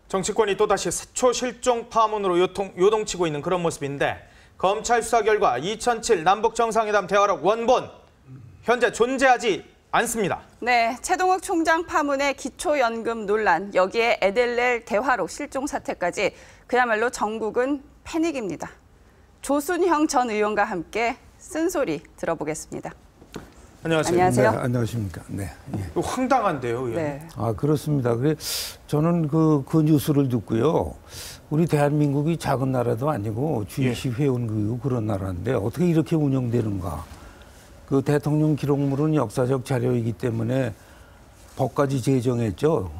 정치권이 또다시 사초 실종 파문으로 요동치고 있는 그런 모습인데 검찰 수사 결과 2007 남북 정상회담 대화록 원본 현재 존재하지 않습니다. 네, 최동욱 총장 파문의 기초연금 논란, 여기에 NLL 대화록 실종 사태까지 그야말로 전국은 패닉입니다. 조순형 전 의원과 함께 쓴소리 들어보겠습니다. 안녕하세요. 네, 안녕하십니까. 네. 예. 황당한데요, 의원. 네. 아, 그렇습니다. 그래 저는 그 뉴스를 듣고요. 우리 대한민국이 작은 나라도 아니고 주의시 회원국이고 그런 나라인데 어떻게 이렇게 운영되는가. 그 대통령 기록물은 역사적 자료이기 때문에 법까지 제정했죠.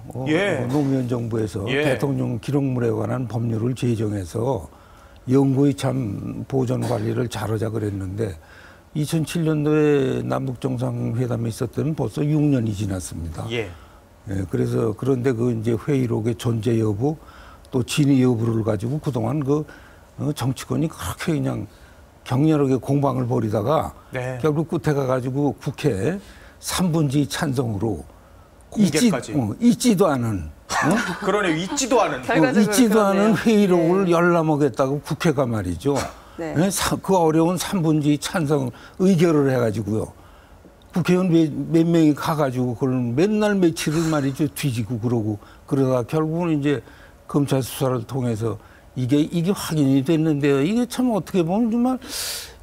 노무현 정부에서 대통령 기록물에 관한 법률을 제정해서 영구히 참 보존 관리를 잘하자 그랬는데 2007년도에 남북 정상회담이 있었던 벌써 6년이 지났습니다. 그래서 그런데 그 이제 회의록의 존재 여부 또 진위 여부를 가지고 그동안 정치권이 그렇게 그냥 격렬하게 공방을 벌이다가 결국 끝에 가가지고 국회 3분지 찬성으로 있지도 않은 그러네요. 있지도 않은 있지도 않은 회의록을 열람하겠다고 국회가 말이죠. 그 어려운 3분지 찬성 의결을 해가지고요. 국회의원 몇 명이 가가지고 그걸 맨날 며칠을 말이죠 뒤지고 그러다 결국은 이제 검찰 수사를 통해서 이게 확인이 됐는데요. 이게 참 어떻게 보면 정말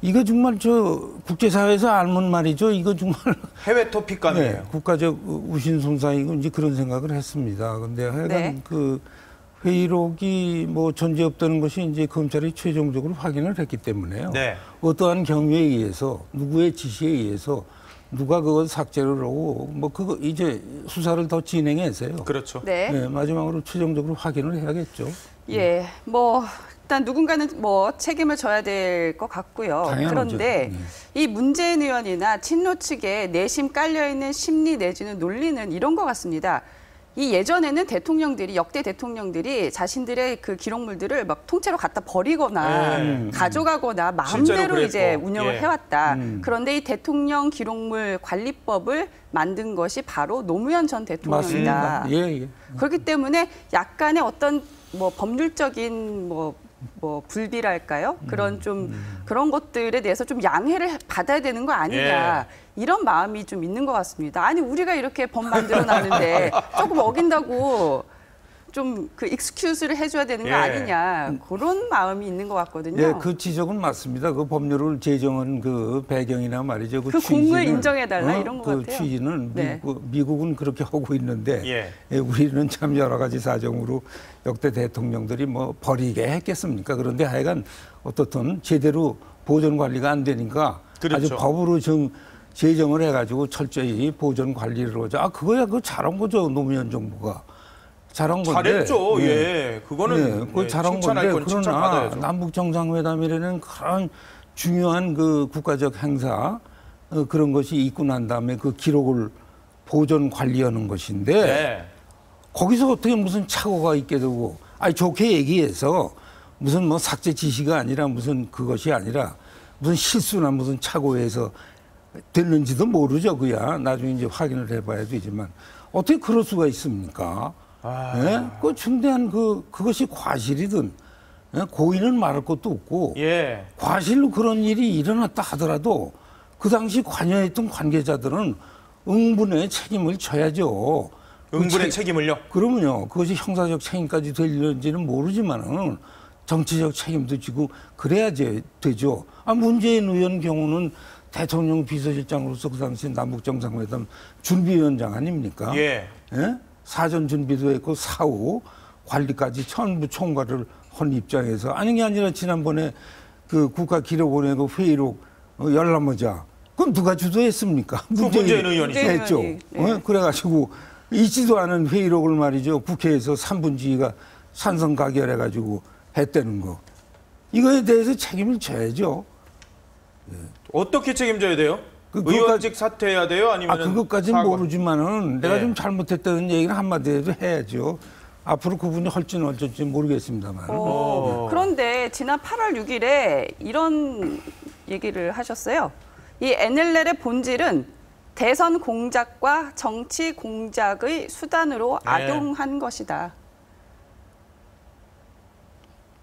이거 정말 저 국제사회에서 알면 말이죠. 이거 정말 해외 토픽감이에요. 국가적 우신손상이고 이제 그런 생각을 했습니다. 근데 하여간 그 회의록이 뭐 존재 없다는 것이 이제 검찰이 최종적으로 확인을 했기 때문에요. 어떠한 경위에 의해서 누구의 지시에 의해서 누가 그걸 삭제를 하고 뭐 그거 이제 수사를 더 진행해서요. 그렇죠. 마지막으로 최종적으로 확인을 해야겠죠. 뭐 일단 누군가는 뭐 책임을 져야 될 것 같고요. 당연하죠. 그런데 이 문재인 의원이나 친노 측에 내심 깔려 있는 심리 내지는 논리는 이런 것 같습니다. 이 예전에는 역대 대통령들이 자신들의 그 기록물들을 막 통째로 갖다 버리거나 가져가거나 마음대로 이제 운영을 해왔다. 그런데 이 대통령 기록물 관리법을 만든 것이 바로 노무현 전 대통령이다. 맞습니다. 그렇기 때문에 약간의 어떤 뭐 법률적인 뭐 불비랄까요? 그런 그런 것들에 대해서 좀 양해를 받아야 되는 거 아니냐. 이런 마음이 좀 있는 것 같습니다. 아니 우리가 이렇게 법 만들어놨는데 조금 어긴다고 좀 그 익스큐즈를 해줘야 되는 거 아니냐. 그런 마음이 있는 것 같거든요. 그 지적은 맞습니다. 그 법률을 제정한 그 배경이나 말이죠. 그 공을 인정해달라 이런 것 같아요. 취지는 미국은 그렇게 하고 있는데 우리는 참 여러 가지 사정으로 역대 대통령들이 뭐 버리게 했겠습니까? 그런데 하여간 어떻든 제대로 보존 관리가 안 되니까 아주 법으로 제정을 해가지고 철저히 보존 관리를 하자. 그거 잘한 거죠. 노무현 정부가. 잘한 건데. 잘했죠. 그거는 그거 잘한 건데 그러나 남북 정상회담이라는 그런 중요한 그 국가적 행사 그런 것이 있고 난 다음에 그 기록을 보존 관리하는 것인데 거기서 어떻게 무슨 착오가 있게 되고 좋게 얘기해서 무슨 뭐 삭제 지시가 아니라 무슨 그것이 아니라 무슨 실수나 무슨 착오에서 됐는지도 모르죠. 그야 나중에 이제 확인을 해봐야 되지만 어떻게 그럴 수가 있습니까? 그 중대한 그것이 과실이든 고의는 말할 것도 없고 과실로 그런 일이 일어났다 하더라도 그 당시 관여했던 관계자들은 응분의 책임을 져야죠. 응분의 책임을요? 그러면요. 그것이 형사적 책임까지 될지는 모르지만은 정치적 책임도 지고 그래야지 되죠. 문재인 의원 경우는 대통령 비서실장으로서 그 당시 남북 정상회담 준비위원장 아닙니까? 사전 준비도 했고 사후 관리까지 전부 총괄을 한 입장에서 아닌 게 아니라 지난번에 그 국가기록원에 그 회의록 열람하자. 그럼 누가 주도했습니까? 문재인 의원이 했죠. 그래가지고 있지도 않은 회의록을 말이죠. 국회에서 3분지가 찬성 가결해가지고 했다는 거. 이거에 대해서 책임을 져야죠. 어떻게 책임져야 돼요? 의원직 사퇴해야 돼요? 아니면 그것까지는 모르지만은 내가 좀 잘못했다는 얘기는 한마디라도 해야죠. 앞으로 그분이 할지는 어쩔지 모르겠습니다만. 그런데 지난 8월 6일에 이런 얘기를 하셨어요. 이 NLL의 본질은 대선 공작과 정치 공작의 수단으로 악용한 것이다.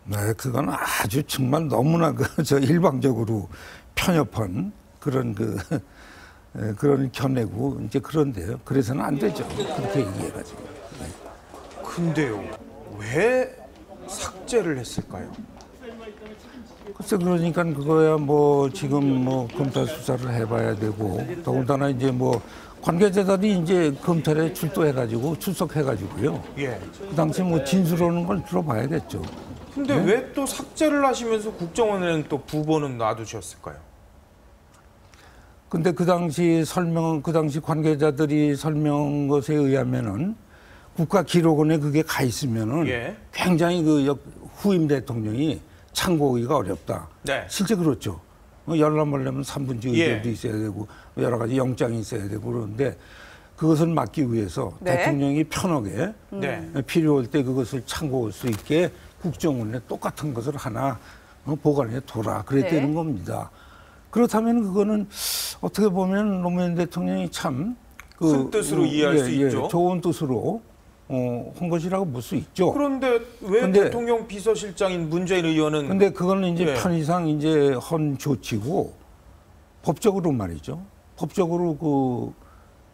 네, 그건 아주 정말 너무나 저 일방적으로 편협한 그런 그런 견해고 이제 그런데요. 그래서는 안 되죠. 그렇게 얘기해가지고. 근데요, 왜 삭제를 했을까요? 글쎄 그러니까 그거야 뭐 지금 뭐 검찰 수사를 해봐야 되고 더군다나 이제 뭐 관계자들이 이제 검찰에 출두해가지고 출석해가지고요. 예. 그 당시 뭐 진술하는 걸 들어봐야겠죠. 근데 왜 또 삭제를 하시면서 국정원에는 또 부보는 놔두셨을까요? 근데 그 당시 관계자들이 설명한 것에 의하면은 국가기록원에 그게 가 있으면은 예. 굉장히 후임 대통령이 참고하기가 어렵다. 네. 실제 그렇죠. 열람하려면 3분지 의결도 예. 있어야 되고 여러 가지 영장이 있어야 되고 그러는데 그것을 막기 위해서 네. 대통령이 편하게 네. 필요할 때 그것을 참고할 수 있게 국정원에 똑같은 것을 하나 보관해 둬라 그랬다는 네. 겁니다. 그렇다면 그거는 어떻게 보면 노무현 대통령이 참 큰 뜻으로 이해할 수 있죠. 좋은 뜻으로 한 것이라고 볼 수 있죠. 그런데 왜 근데- 대통령 비서실장인 문재인 의원은 근데 그거는 이제 예. 편의상 이제 헌 조치고 법적으로 말이죠. 법적으로 그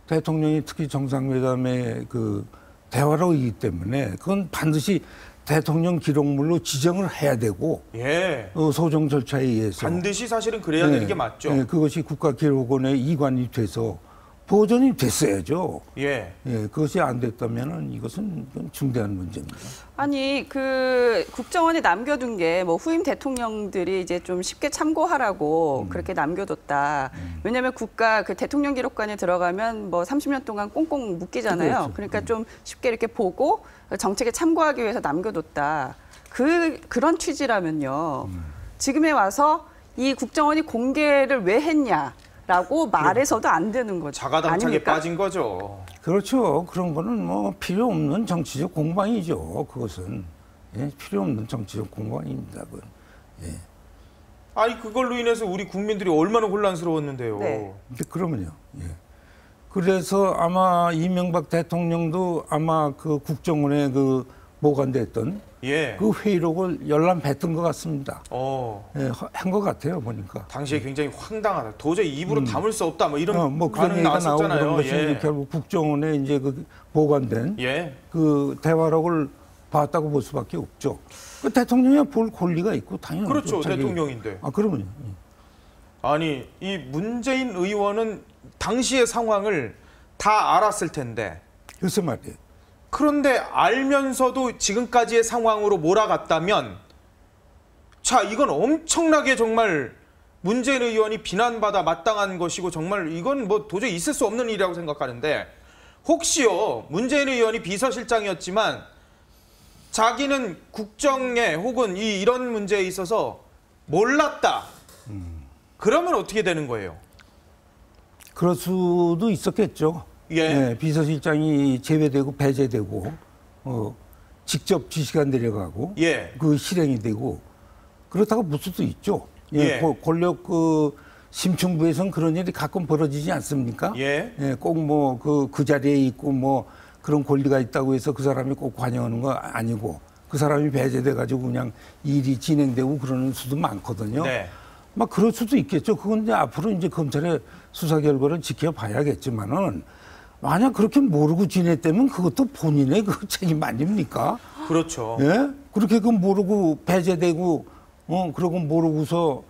대통령이 특히 정상회담의 그 대화로이기 때문에 그건 반드시 대통령 기록물로 지정을 해야 되고 예. 소정 절차에 의해서 반드시 사실은 그래야 네, 되는 게 맞죠. 네, 그것이 국가기록원에 이관이 돼서 보존이 됐어야죠. 예. 예, 그것이 안 됐다면은 이것은 중대한 문제입니다. 아니 그 국정원에 남겨둔 게 뭐 후임 대통령들이 이제 좀 쉽게 참고하라고 그렇게 남겨뒀다. 왜냐하면 국가 그 대통령 기록관에 들어가면 뭐 30년 동안 꽁꽁 묶이잖아요. 그렇죠. 그러니까 좀 쉽게 이렇게 보고 정책에 참고하기 위해서 남겨뒀다. 그런 취지라면요. 지금에 와서 이 국정원이 공개를 왜 했냐라고 말해서도 안 되는 거죠. 자가당착에 아닙니까? 빠진 거죠. 그렇죠. 그런 거는 뭐 필요 없는 정치적 공방이죠. 그것은 예, 필요 없는 정치적 공방입니다. 그건. 아니 그걸로 인해서 우리 국민들이 얼마나 혼란스러웠는데요. 네. 근데 그러면요. 예. 그래서 아마 이명박 대통령도 아마 그 국정원에 그 보관됐던 예. 그 회의록을 열람했던 것 같습니다. 예, 한 것 같아요 보니까. 당시에 굉장히 황당하다. 도저히 입으로 담을 수 없다. 뭐 이런 뭐 그런 반응 얘기가 나오고 그런 나왔었잖아요. 것이 예. 이제 결국 국정원에 이제 그 보관된 예. 그 대화록을 봤다고 볼 수밖에 없죠. 그 대통령이 볼 권리가 있고 당연히 그렇죠. 대통령인데. 아 그러면요. 아니 이 문재인 의원은 당시의 상황을 다 알았을 텐데 글쎄 말이에요. 그런데 알면서도 지금까지의 상황으로 몰아갔다면 자 이건 엄청나게 정말 문재인 의원이 비난받아 마땅한 것이고 정말 이건 뭐 도저히 있을 수 없는 일이라고 생각하는데 혹시요 문재인 의원이 비서실장이었지만 자기는 국정에 혹은 이런 문제에 있어서 몰랐다. 그러면 어떻게 되는 거예요? 그럴 수도 있었겠죠. 예. 비서실장이 제외되고 배제되고 직접 지시가 내려가고 예. 그 실행이 되고 그렇다고 볼 수도 있죠. 예. 권력 그 심층부에서는 그런 일이 가끔 벌어지지 않습니까? 예. 꼭 뭐 그 자리에 있고 뭐 그런 권리가 있다고 해서 그 사람이 꼭 관여하는 거 아니고 그 사람이 배제돼 가지고 그냥 일이 진행되고 그러는 수도 많거든요. 네. 막 그럴 수도 있겠죠. 그건 이제 앞으로 이제 검찰의 수사 결과를 지켜봐야겠지만은 만약 그렇게 모르고 지냈다면 그것도 본인의 그 책임 아닙니까? 그렇죠. 예? 그렇게 그 모르고 배제되고 그러고 모르고서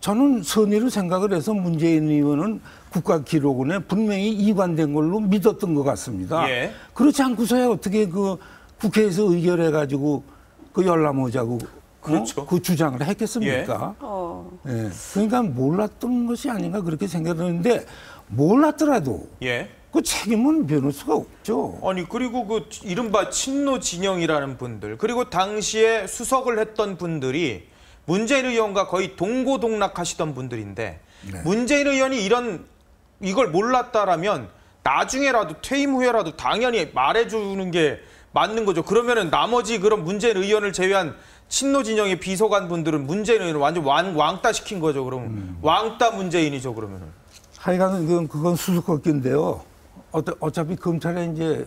저는 선의로 생각을 해서 문재인 의원은 국가기록원에 분명히 이관된 걸로 믿었던 것 같습니다. 예. 그렇지 않고서야 어떻게 그 국회에서 의결해가지고 그 열람하자고 그렇죠. 그 주장을 했겠습니까? 예. 그러니까 몰랐던 것이 아닌가 그렇게 생각하는데 몰랐더라도 예. 그 책임은 면할 수가 없죠. 아니 그리고 그 이른바 친노 진영이라는 분들 그리고 당시에 수석을 했던 분들이 문재인 의원과 거의 동고동락하시던 분들인데 네. 문재인 의원이 이걸 몰랐다라면 나중에라도 퇴임 후에라도 당연히 말해주는 게 맞는 거죠. 그러면은 나머지 그런 문재인 의원을 제외한 친노 진영의 비서관 분들은 문재인 의원을 완전 왕따 시킨 거죠. 그럼 왕따 문재인이죠. 그러면은. 하여간 그건 수수께끼인데요. 어차피 검찰에 이제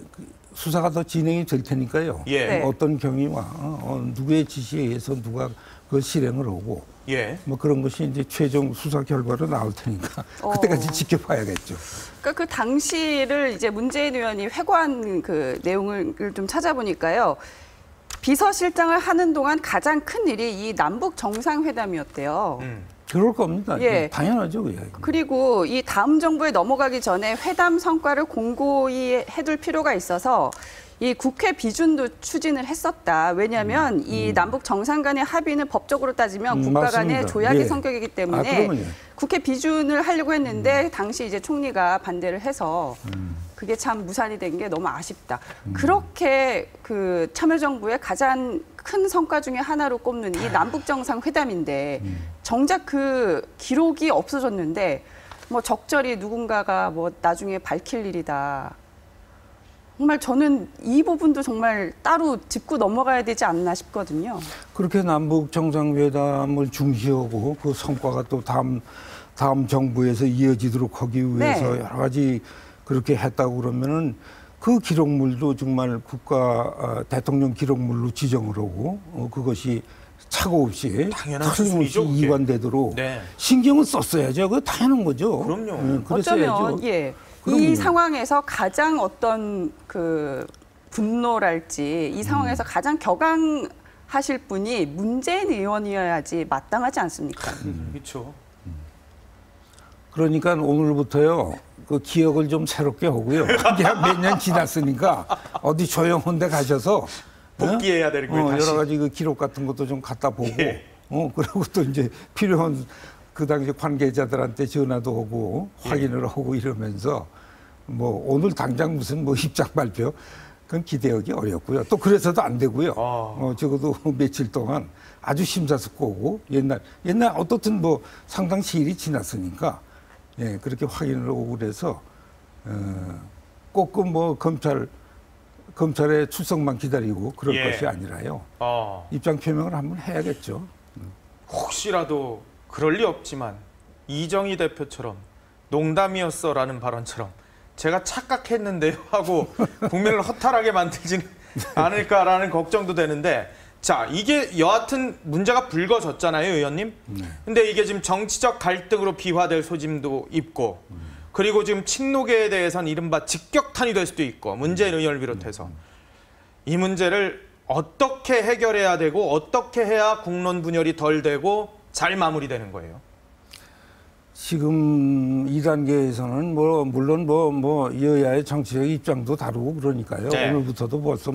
수사가 더 진행이 될 테니까요. 예. 네. 어떤 경위와 누구의 지시에 의해서 누가 그걸 실행을 하고 예. 뭐 그런 것이 이제 최종 수사 결과로 나올 테니까 그때까지 지켜봐야겠죠. 그러니까 그 당시를 이제 문재인 의원이 회고한 그 내용을 좀 찾아보니까요. 비서실장을 하는 동안 가장 큰 일이 이 남북 정상회담이었대요. 그럴 겁니다. 예. 당연하죠. 그게. 그리고 이 다음 정부에 넘어가기 전에 회담 성과를 공고히 해둘 필요가 있어서 이 국회 비준도 추진을 했었다. 왜냐하면 이 남북 정상 간의 합의는 법적으로 따지면 국가 간의 맞습니다. 조약의 예. 성격이기 때문에 그러면요. 국회 비준을 하려고 했는데 당시 이제 총리가 반대를 해서 그게 참 무산이 된 게 너무 아쉽다. 그렇게 그 참여정부의 가장 큰 성과 중에 하나로 꼽는 이 남북 정상 회담인데 정작 그 기록이 없어졌는데 뭐 적절히 누군가가 뭐 나중에 밝힐 일이다. 정말 저는 이 부분도 정말 따로 짚고 넘어가야 되지 않나 싶거든요. 그렇게 남북 정상회담을 중시하고 그 성과가 또 다음 정부에서 이어지도록 하기 위해서 네. 여러 가지 그렇게 했다고 그러면은 그 기록물도 정말 대통령 기록물로 지정을 하고 그것이 착오 없이 당연한 틀림없이 수순이죠, 그게. 이관되도록 네. 신경을 썼어야죠. 그거 당연한 거죠. 그럼요. 그랬어야죠. 어쩌면 이 그럼요. 상황에서 가장 어떤 그 분노랄지 이 상황에서 가장 격앙하실 분이 문재인 의원이어야지 마땅하지 않습니까? 그렇죠. 그러니까 오늘부터요. 그 기억을 좀 새롭게 하고요. 몇 년 지났으니까 어디 조용한 데 가셔서 복귀해야 되는 거예요, 다시. 여러 가지 그 기록 같은 것도 좀 갖다 보고 예. 그리고 또 이제 필요한 그 당시 관계자들한테 전화도 하고 예. 확인을 하고 이러면서 뭐 오늘 당장 무슨 뭐 입장 발표 그건 기대하기 어렵고요. 또 그래서도 안 되고요. 적어도 며칠 동안 아주 심사숙고하고 옛날 어떻든 뭐 상당 시일이 지났으니까 예, 그렇게 확인을 하고 그래서 꼭 그 뭐 검찰의 출석만 기다리고 그럴 예. 것이 아니라요. 어, 입장 표명을 한번 해야겠죠. 혹시라도 그럴 리 없지만 이정희 대표처럼 농담이었어라는 발언처럼 제가 착각했는데요 하고 국민을 허탈하게 만들지는 않을까라는 걱정도 되는데 자, 이게 여하튼 문제가 불거졌잖아요, 의원님. 근데 이게 지금 정치적 갈등으로 비화될 소짐도 있고 그리고 지금 친노계에 대해서는 이른바 직격탄이 될 수도 있고 문재인 의원을 비롯해서 이 문제를 어떻게 해결해야 되고 어떻게 해야 국론 분열이 덜 되고 잘 마무리되는 거예요? 지금 2단계에서는 물론 여야의 정치적 입장도 다르고 그러니까요. 네. 오늘부터도 벌써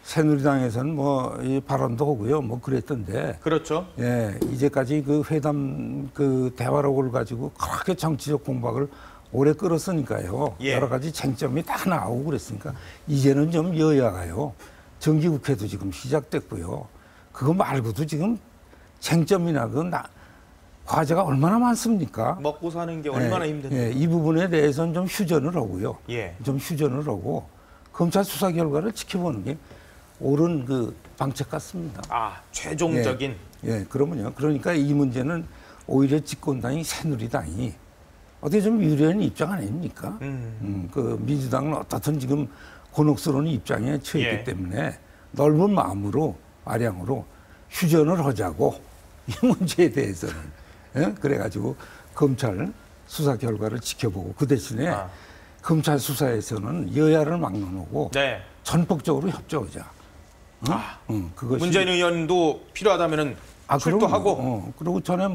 새누리당에서는 이 발언도 하고요. 그랬던데. 그렇죠. 예, 이제까지 그 회담 그 대화록을 가지고 그렇게 정치적 공박을 오래 끌었으니까요. 예. 여러 가지 쟁점이 다 나오고 그랬으니까 이제는 좀 여야가요. 정기국회도 지금 시작됐고요. 그거 말고도 지금 쟁점이나 과제가 얼마나 많습니까? 먹고 사는 게 얼마나 힘든데. 이 부분에 대해서는 좀 휴전을 하고요. 예. 좀 휴전을 하고 검찰 수사 결과를 지켜보는 게 옳은 그 방책 같습니다. 아, 최종적인. 그러면요. 그러니까 이 문제는 오히려 집권당이 새누리당이 어떻게 좀 유리한 입장 아닙니까? 그 민주당은 어떻든 지금 곤혹스러운 입장에 처했기 예. 때문에 넓은 마음으로 아량으로 휴전을 하자고 이 문제에 대해서는 그래가지고 검찰 수사 결과를 지켜보고 그 대신에 검찰 수사에서는 여야를 막론하고 네. 전폭적으로 협조하자. 그것이 문재인 의원도 필요하다면은 출두하고. 그리고 전에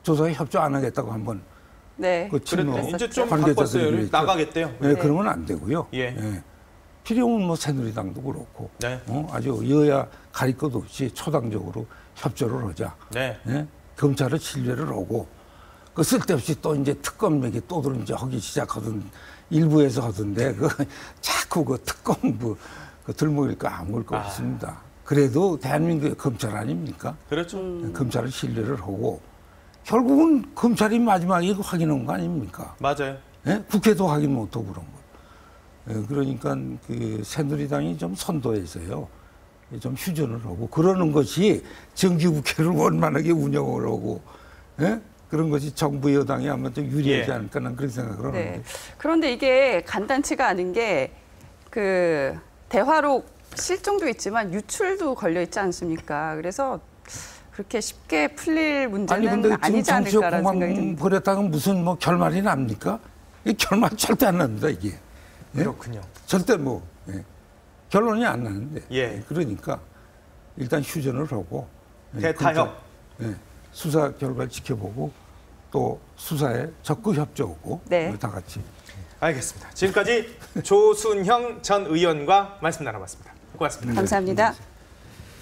조사에 협조 안 하겠다고 한번 네. 그 친노 그랬더니 이제 좀 관계자들이 바꿨어요. 그랬죠. 나가겠대요. 네, 그러면 안 되고요. 예. 필요하면 새누리당도 그렇고 네. 아주 여야 가릴 것 없이 초당적으로 협조를 하자. 네. 검찰을 신뢰를 하고 그 쓸데없이 또 이제 특검 얘기 또 이제 하기 시작하던 일부에서 하던데 자꾸 그 특검 그 들먹일 거 아무럴 거 없습니다. 그래도 대한민국의 검찰 아닙니까? 그렇죠. 검찰을 신뢰를 하고 결국은 검찰이 마지막에 확인한 거 아닙니까? 맞아요. 국회도 확인 못하고 그런 거. 그러니까 그 새누리당이 좀 선도해서요. 좀 휴전을 하고 그러는 것이 정기국회를 원만하게 운영을 하고 그런 것이 정부 여당이 아마 좀 유리하지 않을까 난 그렇게 생각을 하는데. 그런데 이게 간단치가 않은 게 그 대화록 실종도 있지만 유출도 걸려 있지 않습니까? 그래서 그렇게 쉽게 풀릴 문제는 아니 근데 아니지 지금 정치적 않을까라는 생각이 공방 듭니다. 벌였다가 무슨 뭐 결말이 납니까? 이 결말 절대 안 납니다 이게. 예? 그렇군요. 절대 뭐 결론이 안 나는데. 예. 그러니까 일단 휴전을 하고 대타협. 수사 결과를 지켜보고 또 수사에 적극 협조하고 네. 다 같이. 알겠습니다. 지금까지 조순형 전 의원과 말씀 나눠봤습니다. 고맙습니다. 감사합니다.